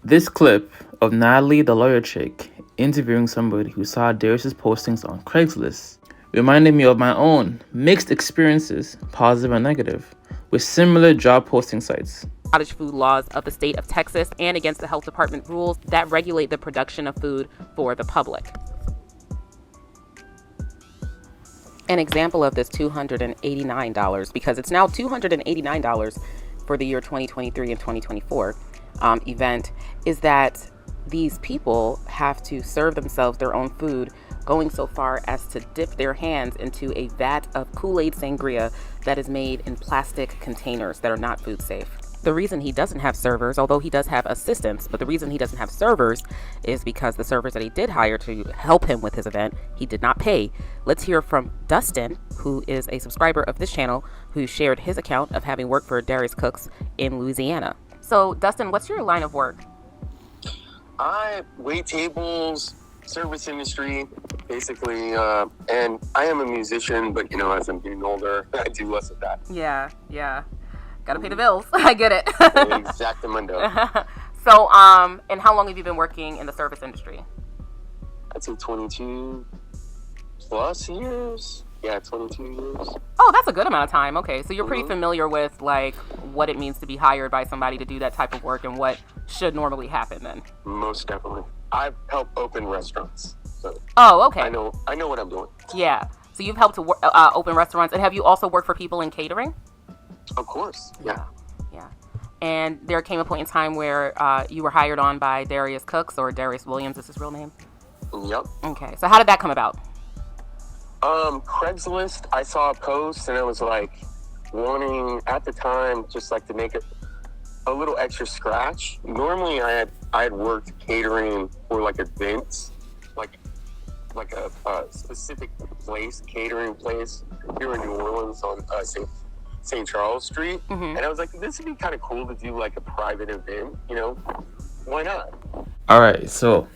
This clip of Natalie, the lawyer chick, interviewing somebody who saw Darius's postings on Craigslist reminded me of my own mixed experiences, positive and negative, with similar job posting sites. Cottage food laws of the state of Texas and against the health department rules that regulate the production of food for the public. An example of this $289, because it's now $289 for the year 2023 and 2024 event, is that these people have to serve themselves their own food, going so far as to dip their hands into a vat of Kool-Aid sangria that is made in plastic containers that are not food safe. The reason he doesn't have servers, although he does have assistants, but the reason he doesn't have servers is because the servers that he did hire to help him with his event, he did not pay. Let's hear from Dustin, who is a subscriber of this channel, who shared his account of having worked for Darius Cooks in Louisiana. So, Dustin, what's your line of work? I wait tables, service industry, basically, and I am a musician, but, as I'm getting older, I do less of that. Yeah. Gotta pay the bills. I get it. Exactamundo. So, and how long have you been working in the service industry? I'd say 22 plus years. Yeah, 22 years. Oh, that's a good amount of time. Okay, so you're pretty familiar with, like, what it means to be hired by somebody to do that type of work and what should normally happen then. Most definitely. I've helped open restaurants. So oh, okay. I know what I'm doing. Yeah. So you've helped to open restaurants, and have you also worked for people in catering? Of course, yeah. And there came a point in time where you were hired on by Darius Cooks, or Darius Williams is his real name? Yep. Okay, so how did that come about? Craigslist, I saw a post, and I was like wanting, at the time, just like to make it a little extra scratch. Normally, I had worked catering for like events, like a specific place, catering place here in New Orleans on St. Charles Street. And I was like, this would be kind of cool to do like a private event, why not? All right, so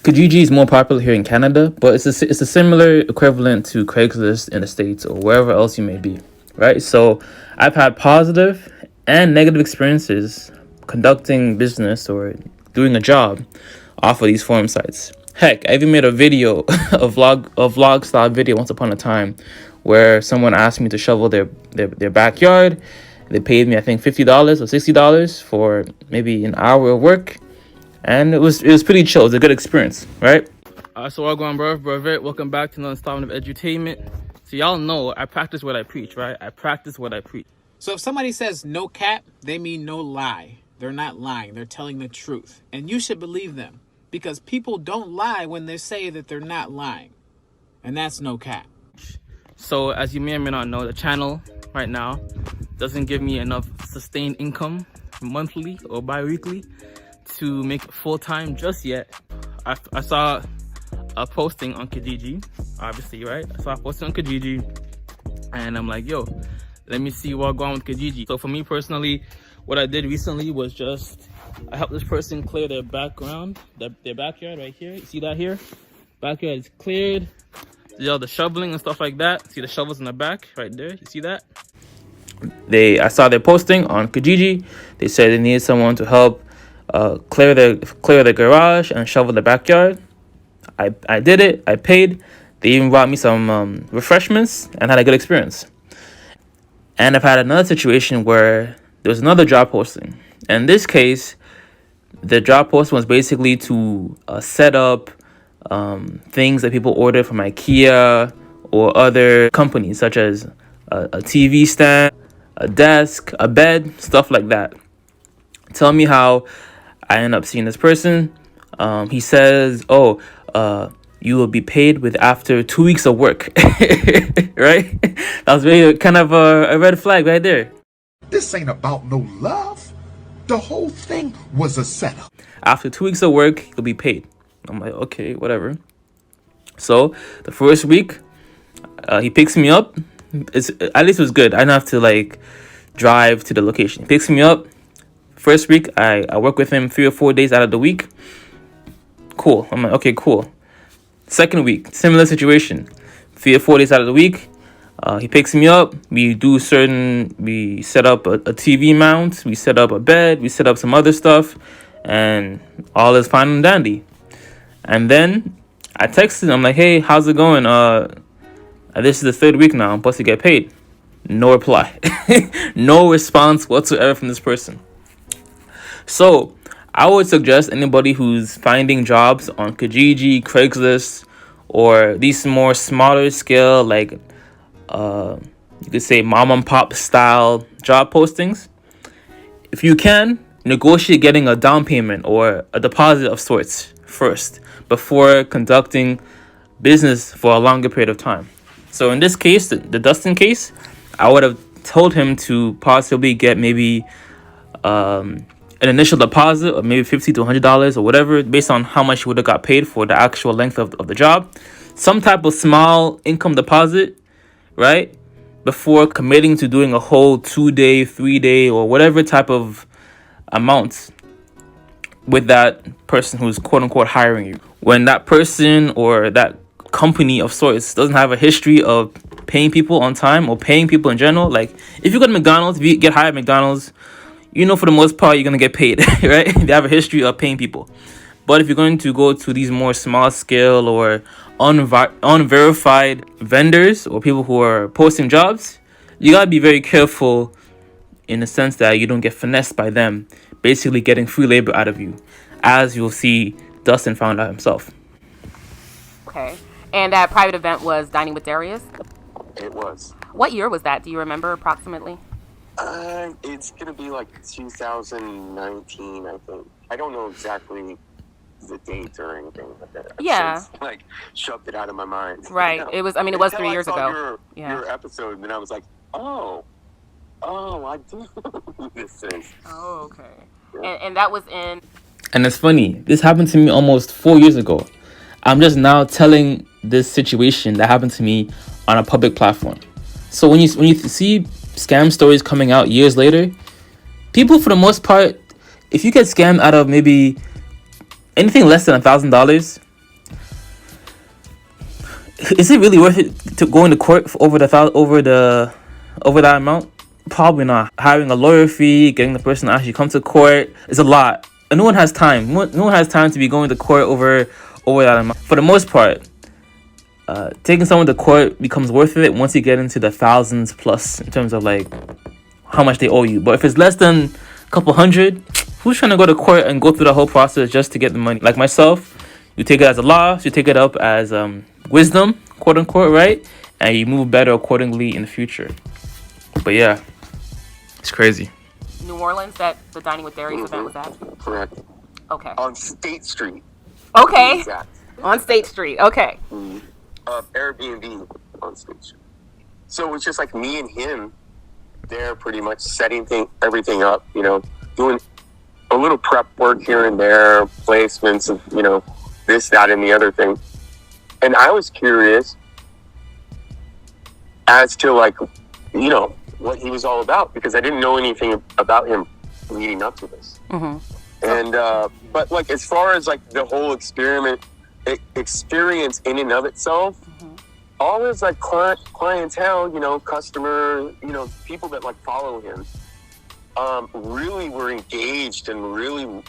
Kijiji is more popular here in Canada, but it's a similar equivalent to Craigslist in the States or wherever else you may be, right? So I've had positive and negative experiences conducting business or doing a job off of these forum sites. Heck, I even made a video, a vlog style video once upon a time, where someone asked me to shovel their backyard. They paid me, I think, $50 or $60 for maybe an hour of work, and it was pretty chill. It was a good experience, right? So all going, bro. Welcome back to another installment of Edutainment. So y'all know I practice what I preach, right? I practice what I preach. So if somebody says no cap, they mean no lie. They're not lying. They're telling the truth, and you should believe them, because people don't lie when they say that they're not lying, and that's no cap. So as you may or may not know, the channel right now doesn't give me enough sustained income monthly or bi-weekly to make it full-time just yet. I saw a posting on Kijiji, obviously, right? I saw a posting on Kijiji, and I'm like, yo, let me see what's going on with Kijiji. So for me personally, what I did recently was just, I helped this person clear their background, their backyard right here. You see that here? Backyard is cleared. The shoveling and stuff like that. See the shovels in the back right there. You see that? I saw their posting on Kijiji. They said they needed someone to help clear the garage and shovel the backyard. I did it. I paid. They even brought me some refreshments and had a good experience. And I've had another situation where there was another job posting. In this case, the job posting was basically to set up things that people order from IKEA or other companies, such as a TV stand, a desk, a bed, stuff like that. Tell me how I end up seeing this person. He says, you will be paid with after 2 weeks of work. Right? That was really kind of a red flag right there. This ain't about no love. The whole thing was a setup. After 2 weeks of work, you'll be paid. I'm like, okay, whatever. So the first week, he picks me up. At least it was good. I didn't have to drive to the location. He picks me up. First week, I work with him 3 or 4 days out of the week. Cool. I'm like, okay, cool. Second week, similar situation. 3 or 4 days out of the week, He picks me up. We set up a TV mount. We set up a bed. We set up some other stuff. And all is fine and dandy. And then I texted him. I'm like, hey, how's it going? This is the third week now. I'm supposed to get paid. No reply. No response whatsoever from this person. So I would suggest anybody who's finding jobs on Kijiji, Craigslist, or these more smaller scale, like you could say mom and pop style job postings, if you can, negotiate getting a down payment or a deposit of sorts first before conducting business for a longer period of time. So in this case, the Dustin case, I would have told him to possibly get maybe an initial deposit of maybe $50 to $100 or whatever, based on how much he would have got paid for the actual length of the job. Some type of small income deposit, right? Before committing to doing a whole 2-day, 3-day, or whatever type of amount with that person who's quote unquote hiring you. When that person or that company of sorts doesn't have a history of paying people on time or paying people in general, like if you go to McDonald's, if you get hired at McDonald's, you know for the most part you're gonna get paid, right? They have a history of paying people. But if you're going to go to these more small scale or unverified vendors or people who are posting jobs, you gotta be very careful in the sense that you don't get finessed by them, basically getting free labor out of you, as you'll see Dustin found out himself. Okay. And that private event was Dining with Darius? It was. What year was that? Do you remember approximately? It's gonna be like 2019, I think. I don't know exactly the date or anything like that. Yeah. Just, like, shoved it out of my mind. Right. You know? It was 3 years ago. Your episode, and then I was like, oh, I do who this is. Oh, okay. Yeah. And that was in... And it's funny, this happened to me almost 4 years ago. I'm just now telling this situation that happened to me on a public platform. So when you see scam stories coming out years later, people for the most part, if you get scammed out of maybe anything less than $1,000, is it really worth it to go into court for over that amount? Probably not. Hiring a lawyer fee, getting the person to actually come to court is a lot. And no one has time. No one has time to be going to court over that amount. For the most part, taking someone to court becomes worth it once you get into the thousands plus in terms of like how much they owe you. But if it's less than a couple hundred, who's trying to go to court and go through the whole process just to get the money? Like myself, you take it as a loss, you take it up as wisdom, quote unquote, right? And you move better accordingly in the future. But yeah, it's crazy. New Orleans, that the Dining with Darius event was at? Correct. Okay. On State Street. Okay. Exact. On State Street. Okay. Airbnb on State Street. So it was just like me and him there, pretty much setting everything up, you know, doing a little prep work here and there, placements of, you know, this, that, and the other thing. And I was curious as to, like, you know, what he was all about, because I didn't know anything about him leading up to this. Mm-hmm. And but like as far as like the whole experience in and of itself, mm-hmm. all his like clientele, you know, customer, you know, people that like follow him, really were engaged and really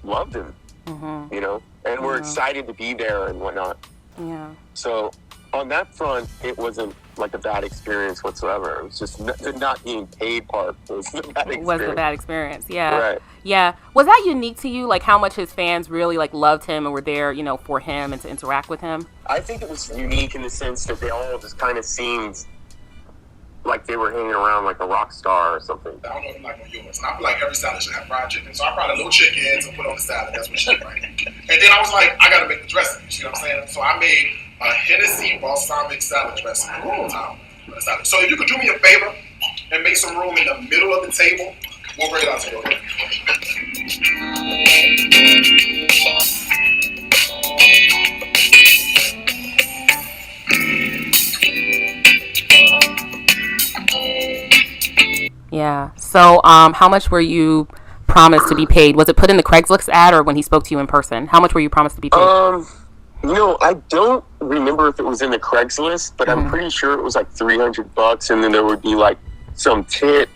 loved him, mm-hmm. you know, and were excited to be there and whatnot. Yeah. So on that front, it wasn't like a bad experience whatsoever. It was just the not being paid part was the bad experience. Was the bad experience, yeah. Right. Yeah. Was that unique to you, like how much his fans really like loved him and were there, you know, for him and to interact with him? I think it was unique in the sense that they all just kind of seemed like they were hanging around like a rock star or something. I don't know if I'm like on yours. And I feel like every salad should have fried chicken. So I brought a little chicken to put on the salad. That's what she did, right? And then I was like, I got to make the dressing. You see what I'm saying? So I made a Hennessy balsamic salad dressing. So if you could do me a favor and make some room in the middle of the table, we'll bring it out to you. Okay? Yeah. So how much were you promised to be paid? Was it put in the Craigslist ad or when he spoke to you in person? How much were you promised to be paid? I don't remember if it was in the Craigslist, but I'm pretty sure it was like $300, and then there would be like some tip,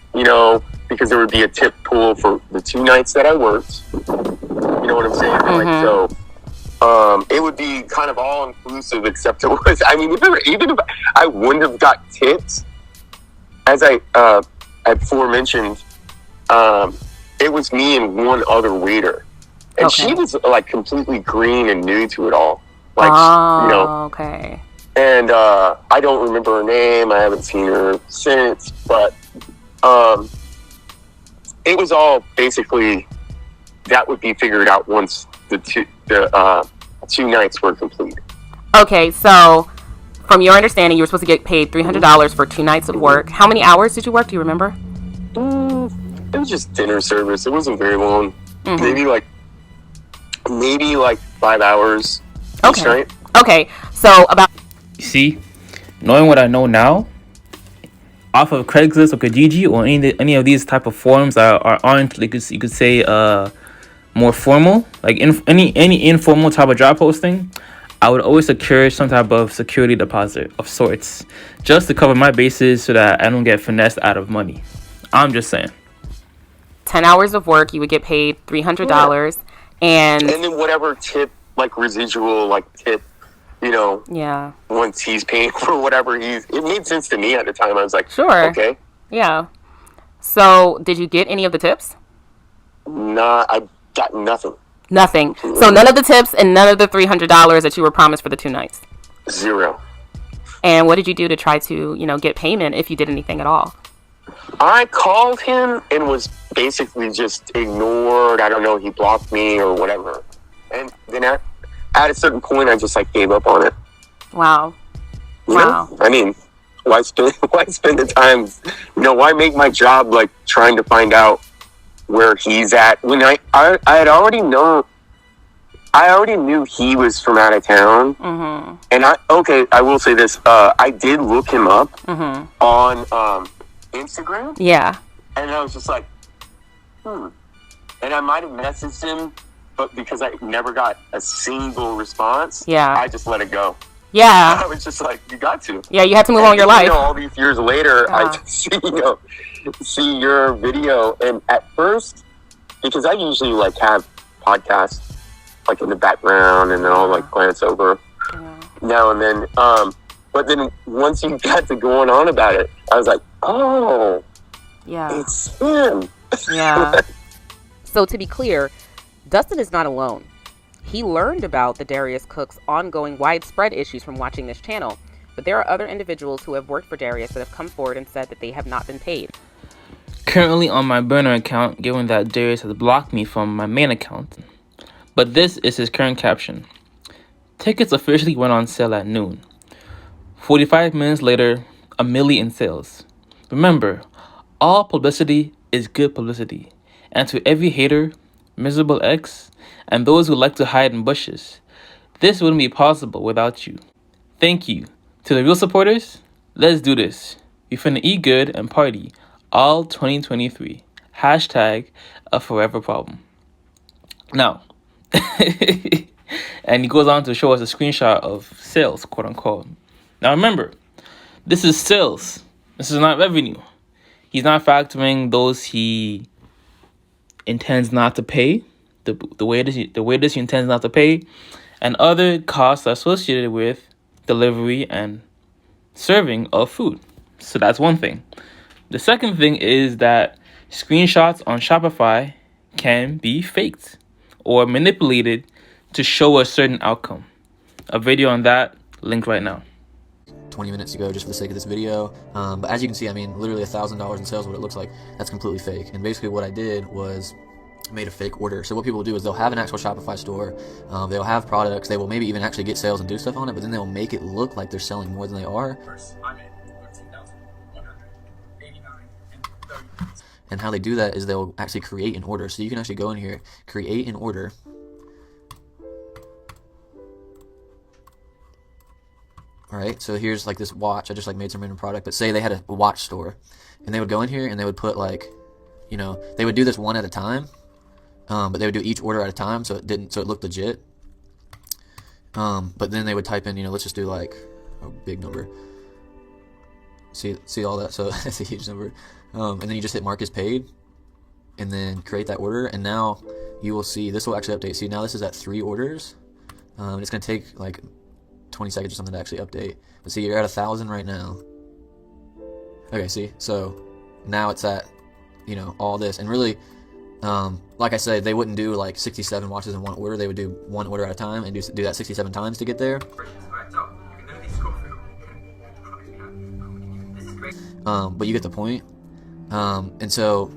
because there would be a tip pool for the 2 nights that I worked. You know what I'm saying? Like, so it would be kind of all inclusive, except it was. I mean, even if I wouldn't have got tips, as I before mentioned, it was me and one other waiter, and she was like completely green and new to it all. Like, okay. And I don't remember her name. I haven't seen her since, but it was all basically that would be figured out once the 2 nights were completed. Okay, so from your understanding, you were supposed to get paid $300 for 2 nights of work. How many hours did you work? Do you remember? It was just dinner service. It wasn't very long. Maybe like 5 hours each night. Okay, so about... See, knowing what I know now, off of Craigslist or Kijiji or any of these type of forums that aren't, like you could say, more formal, like any informal type of job posting, I would always secure some type of security deposit of sorts, just to cover my bases so that I don't get finessed out of money. I'm just saying. 10 hours of work, you would get paid $300, and then whatever tip, like residual, like tip, once he's paying for whatever it made sense to me at the time. I was like, sure, okay, yeah. So, did you get any of the tips? Nah, I got nothing. Nothing. So none of the tips and none of the $300 that you were promised for the 2 nights. 0. And what did you do to try to, get payment if you did anything at all? I called him and was basically just ignored. I don't know, he blocked me or whatever. And then at a certain point, I just gave up on it. Wow. Wow. I mean, why spend the time? Why make my job trying to find out where he's at when I had already known. I already knew he was from out of town. And I will say this. I did look him up on Instagram. Yeah. And I was just like, And I might have messaged him, but because I never got a single response, I just let it go. Yeah. I was just like, you got to. Yeah, you had to move on your life. All these years later, I just see your video, and at first, because I usually have podcasts in the background, and then I'll glance over now and then. But then once you got to going on about it, I was like, oh, it's him. Yeah. So to be clear, Dustin is not alone. He learned about the Darius Cooks' ongoing widespread issues from watching this channel, but there are other individuals who have worked for Darius that have come forward and said that they have not been paid. Currently on my burner account, given that Darius has blocked me from my main account. But this is his current caption. Tickets officially went on sale at noon. 45 minutes later, 1 million in sales. Remember, all publicity is good publicity. And to every hater, miserable ex, and those who like to hide in bushes, this wouldn't be possible without you. Thank you. To the real supporters, let's do this. We finna eat good and party all 2023. Hashtag a forever problem. Now, and he goes on to show us a screenshot of sales, quote unquote. Now remember, this is sales. This is not revenue. He's not factoring those he intends not to pay, the waiters he intends not to pay, and other costs associated with delivery and serving of food. So that's one thing. The second thing is that screenshots on Shopify can be faked or manipulated to show a certain outcome. A video on that linked right now. 20 minutes ago just for the sake of this video, but as you can see, literally $1,000 in sales, what it looks like, that's completely fake. And basically what I did was made a fake order. So what people will do is they'll have an actual Shopify store, they'll have products, they will maybe even actually get sales and do stuff on it, but then they'll make it look like they're selling more than they are. And how they do that is they'll actually create an order. So you can actually go in here, create an order. Alright, so here's this watch. I just made some random product, but say they had a watch store, and they would go in here and they would put they would do this one at a time, but they would do each order at a time, so it looked legit. But then they would type in, let's just do like a big number. See all that? So that's a huge number. And then you just hit mark as paid, and then create that order. And now you will see, this will actually update. See, now this is at 3 orders. It's going to take like 20 seconds or something to actually update. But see, you're at 1,000 right now. Okay, see, so now it's at, all this. And really, like I said, they wouldn't do like 67 watches in one order. They would do one order at a time and do that 67 times to get there. But you get the point. And so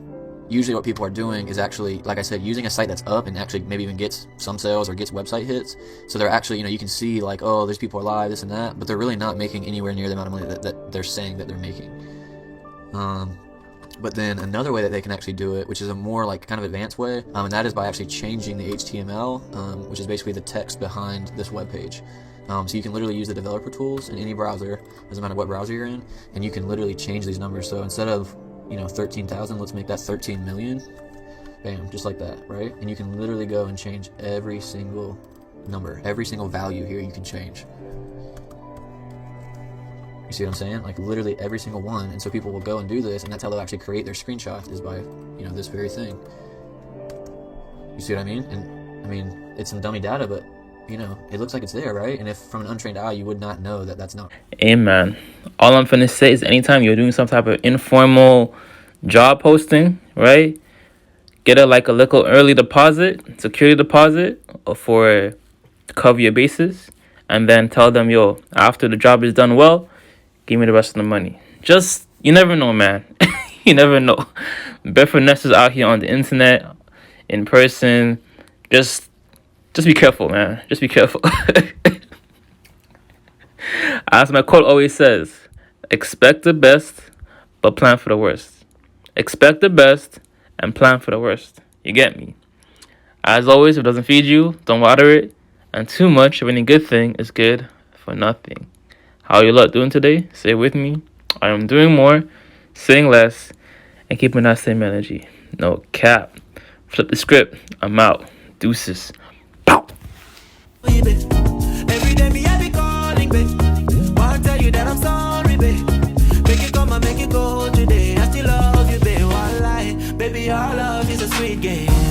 usually what people are doing is actually, like I said, using a site that's up and actually maybe even gets some sales or gets website hits. So they're actually, you can see like, oh, these people are live, this and that, but they're really not making anywhere near the amount of money that they're saying that they're making. But then another way that they can actually do it, which is a more like kind of advanced way, and that is by actually changing the HTML, which is basically the text behind this web page. So you can literally use the developer tools in any browser, doesn't matter what browser you're in, and you can literally change these numbers. So instead of 13,000, let's make that 13 million. Bam, just like that, right? And you can literally go and change every single number, every single value here you can change. You see what I'm saying? Like literally every single one. And so people will go and do this, and that's how they'll actually create their screenshots, is by, this very thing. You see what I mean? And I mean, it's some dummy data, but it looks like it's there, right? And if from an untrained eye, you would not know that that's not. Amen. All I'm finna say is anytime you're doing some type of informal job posting, right? Get a little early deposit, security deposit for to cover your bases, and then tell them, yo, after the job is done well, give me the rest of the money. Just, you never know, man. You never know. Bedford Nesters out here on the internet, in person. Just be careful, man. Just be careful. As my quote always says, expect the best, but plan for the worst. Expect the best and plan for the worst. You get me? As always, if it doesn't feed you, don't water it. And too much of any good thing is good for nothing. How you lot doing today? Say it with me. I am doing more, saying less, and keeping that same energy. No cap. Flip the script. I'm out. Deuces. Pow. Every day me I be calling, babe. Wanna tell you that I'm sorry, babe. Make it come and make it go today. I still love you, babe. One lie, baby, our love is a sweet game.